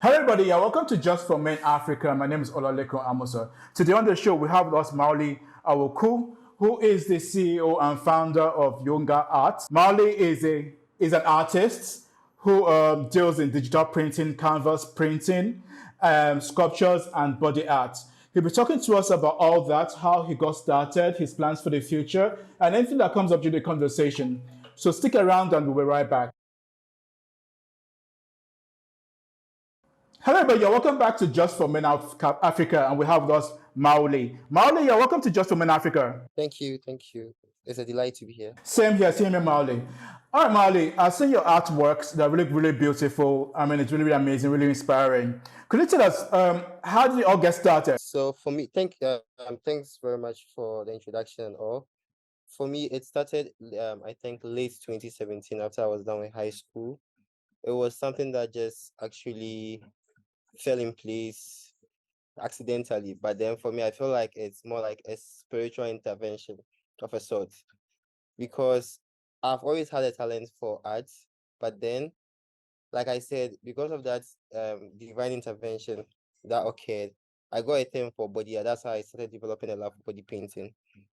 Hello, everybody, and welcome to Just for Men Africa. My name is Olaleko Amosa. Today on the show, we have with us Mauli Awoku, who is the CEO and founder of Yonga Art. Mauli is an artist who deals in digital printing, canvas printing, sculptures, and body art. He'll be talking to us about all that, how he got started, his plans for the future, and anything that comes up during the conversation. So stick around, and we'll be right back. Hello, everybody. You're welcome back to Just for Men Africa, and we have with us Mauli. Mauli, you're welcome to Just for Men Africa. Thank you. Thank you. It's a delight to be here. Same here, Mauli. All right, Mauli, I've seen your artworks. They're really, really beautiful. I mean, it's really, really amazing, really inspiring. Could you tell us how did it all get started? So for me, thanks very much for the introduction and all. For me, it started, I think, late 2017 after I was done with high school. It was something that just actually fell in place accidentally. But then for me, I feel like it's more like a spiritual intervention of a sort because I've always had a talent for art, but then like I said, because of that divine intervention that occurred, I got a thing for body art. That's how I started developing a love for body painting.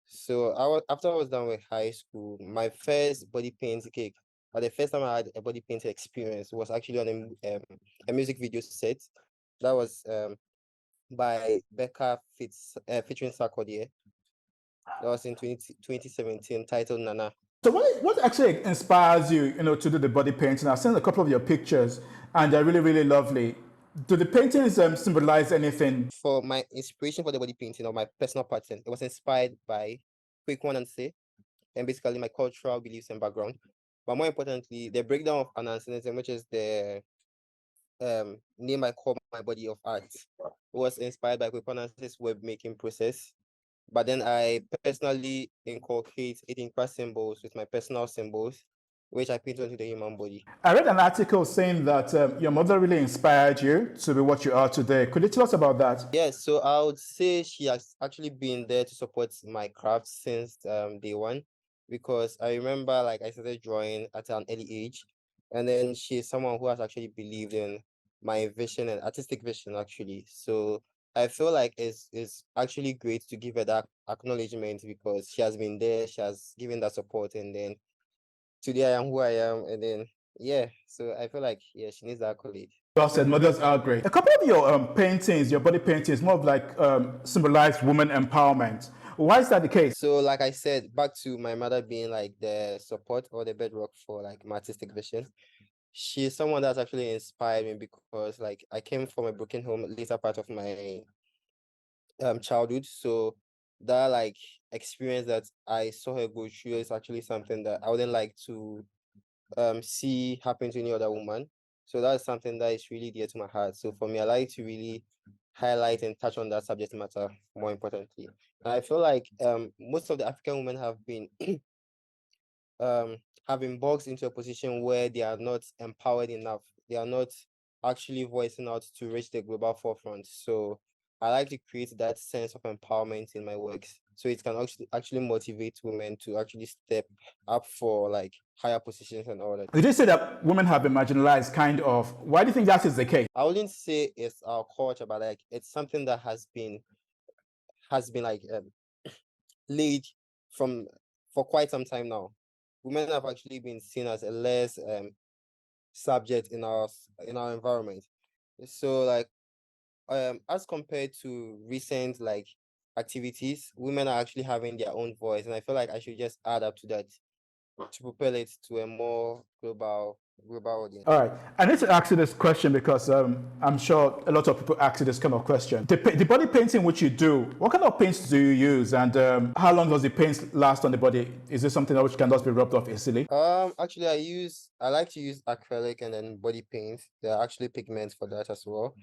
So after I was done with high school, my first body paint gig, or the first time I had a body painting experience was actually on a music video set. That was by Becca featuring Sarkodie. That was in 2017, titled Nana. So, what actually inspires you, to do the body painting? I've seen a couple of your pictures, and they're really, really lovely. Do the paintings symbolize anything? For my inspiration for the body painting or my personal pattern, it was inspired by quick one and say, and basically my cultural beliefs and background. But more importantly, the breakdown of ananism, which is the name I call my body of art, was inspired by quick one web making process. But then I personally inculcate Idinkwa symbols with my personal symbols, which I paint onto the human body. I read an article saying that your mother really inspired you to be what you are today. Could you tell us about that? Yes, so I would say she has actually been there to support my craft since day one, because I remember like I started drawing at an early age, and then she's someone who has actually believed in my vision and artistic vision actually. So I feel like it's actually great to give her that acknowledgement because she has been there, she has given that support, and then today I am who I am, and then yeah, so I feel like she needs that accolade. Well said, mothers are great. A couple of your paintings, your body paintings, more of like symbolize woman empowerment. Why is that the case? So like I said, back to my mother being like the support or the bedrock for like my artistic vision. She's someone that's actually inspired me because like I came from a broken home later part of my childhood. So that like experience that I saw her go through is actually something that I wouldn't like to see happen to any other woman. So that's something that is really dear to my heart. So for me, I like to really highlight and touch on that subject matter more importantly. And I feel like most of the African women have been boxed into a position where they are not empowered enough. They are not actually voicing out to reach the global forefront. So I like to create that sense of empowerment in my works. So it can actually motivate women to actually step up for like higher positions and all that. You did say that women have been marginalized, kind of. Why do you think that is the case? I wouldn't say it's our culture, but like it's something that has been like laid from for quite some time now. Women have actually been seen as a less subject in our environment. So like as compared to recent like activities, women are actually having their own voice, and I feel like I should just add up to that to propel it to a more global audience. All right. I need to ask you this question because I'm sure a lot of people ask you this kind of question. The body painting which you do, what kind of paints do you use, and how long does the paint last on the body? Is this something that which can just be rubbed off easily? Actually, I like to use acrylic and then body paint. There are actually pigments for that as well.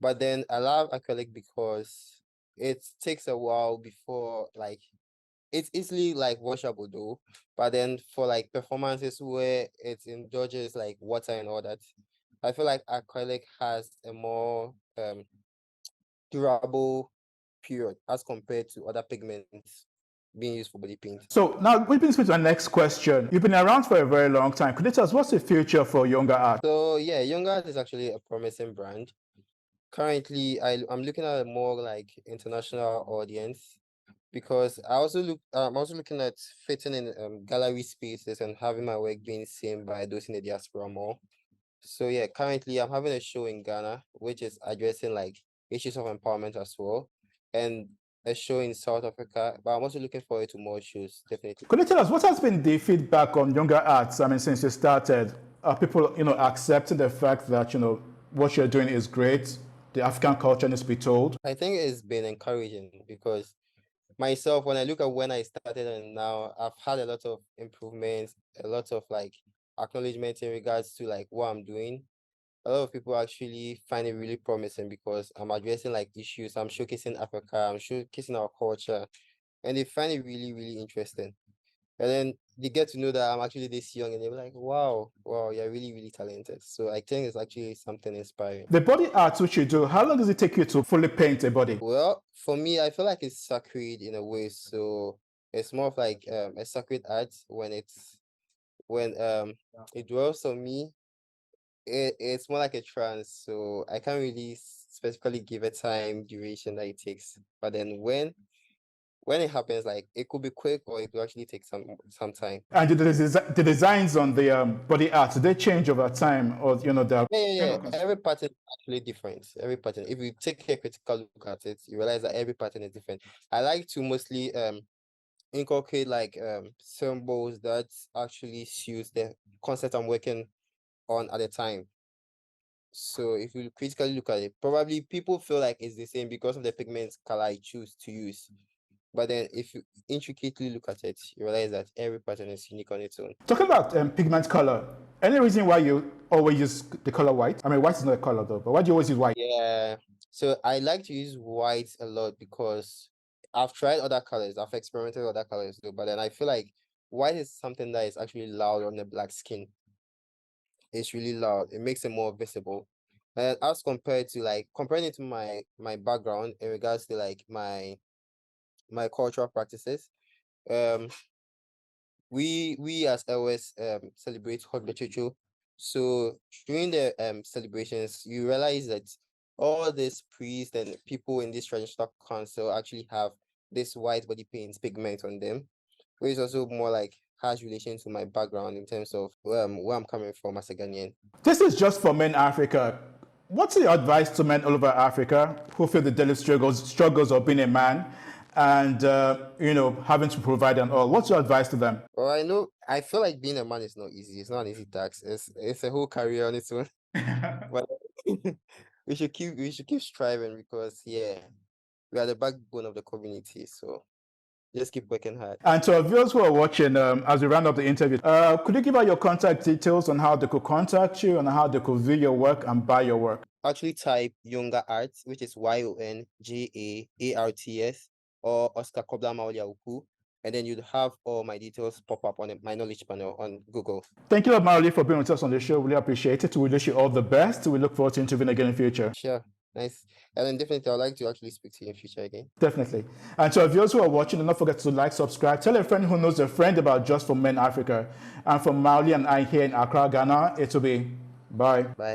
But then I love acrylic because it takes a while before like it's easily like washable though. But then for like performances where it indulges like water and all that, I feel like acrylic has a more durable period as compared to other pigments being used for body paint. So now we've been to the next question. You've been around for a very long time. Could you tell us what's the future for Younger Art? So yeah, Young Art is actually a promising brand. Currently, I'm looking at a more like international audience because I'm also looking at fitting in gallery spaces and having my work being seen by those in the diaspora more. So yeah, currently I'm having a show in Ghana, which is addressing like issues of empowerment as well, and a show in South Africa. But I'm also looking forward to more shows, definitely. Could you tell us what has been the feedback on younger arts? I mean, since you started, are people, accepting the fact that, what you're doing is great? The African culture needs to be told. I think it's been encouraging because myself, when I look at when I started and now, I've had a lot of improvements, a lot of like acknowledgement in regards to like what I'm doing. A lot of people actually find it really promising because I'm addressing like issues, I'm showcasing Africa, I'm showcasing our culture, and they find it really, really interesting. And then they get to know that I'm actually this young and they're like, wow, wow, you're really, really talented. So I think it's actually something inspiring. The body art which you do, how long does it take you to fully paint a body? Well, for me, I feel like it's sacred in a way. So it's more of like a sacred art when it dwells on me. It's more like a trance. So I can't really specifically give a time duration that it takes. But then when it happens, like it could be quick or it will actually take some time. And the designs on the body art, do they change over time, or they're Yeah. Every pattern is actually different. Every pattern. If you take a critical look at it, you realize that every pattern is different. I like to mostly inculcate like symbols that actually suits the concept I'm working on at the time. So if you critically look at it, probably people feel like it's the same because of the pigment color I choose to use. But then if you intricately look at it, you realize that every pattern is unique on its own. talking about pigment color. Any reason why you always use the color white? I mean, white is not a color though, but why do you always use white? Yeah. So I like to use white a lot because I've tried other colors, I've experimented with other colors too, but then I feel like white is something that is actually loud on the black skin. It's really loud. It makes it more visible. And as compared to like comparing it to my background in regards to like my cultural practices, um we as always celebrate hot literature. So during the celebrations, you realize that all these priests and people in this traditional council actually have this white body paint pigment on them, which is also more like has relation to my background in terms of where I'm coming from as a Ghanaian. This is just for men Africa. What's your advice to men all over Africa who feel the daily struggles of being a man and having to provide and all? What's your advice to them? Well, I feel like being a man is not easy. It's not an easy task. It's a whole career on its own. But we should keep striving because yeah, we are the backbone of the community. So just keep working hard. And to our viewers who are watching, as we round up the interview, could you give out your contact details on how they could contact you and how they could view your work and buy your work? Actually type Younger Arts, which is YONGAARTS, or Oscar Kobla Mauliauku, and then you'd have all my details pop up on my knowledge panel on Google. Thank you, Marley, for being with us on the show. Really appreciate it. We wish you all the best. We look forward to interviewing again in the future. Sure, nice. And then definitely I'd like to actually speak to you in future again. Definitely. And to our viewers who are watching, do not forget to like, subscribe, tell a friend who knows a friend about Just for Men Africa. And from Marley and I here in Accra, Ghana, it will be bye. Bye.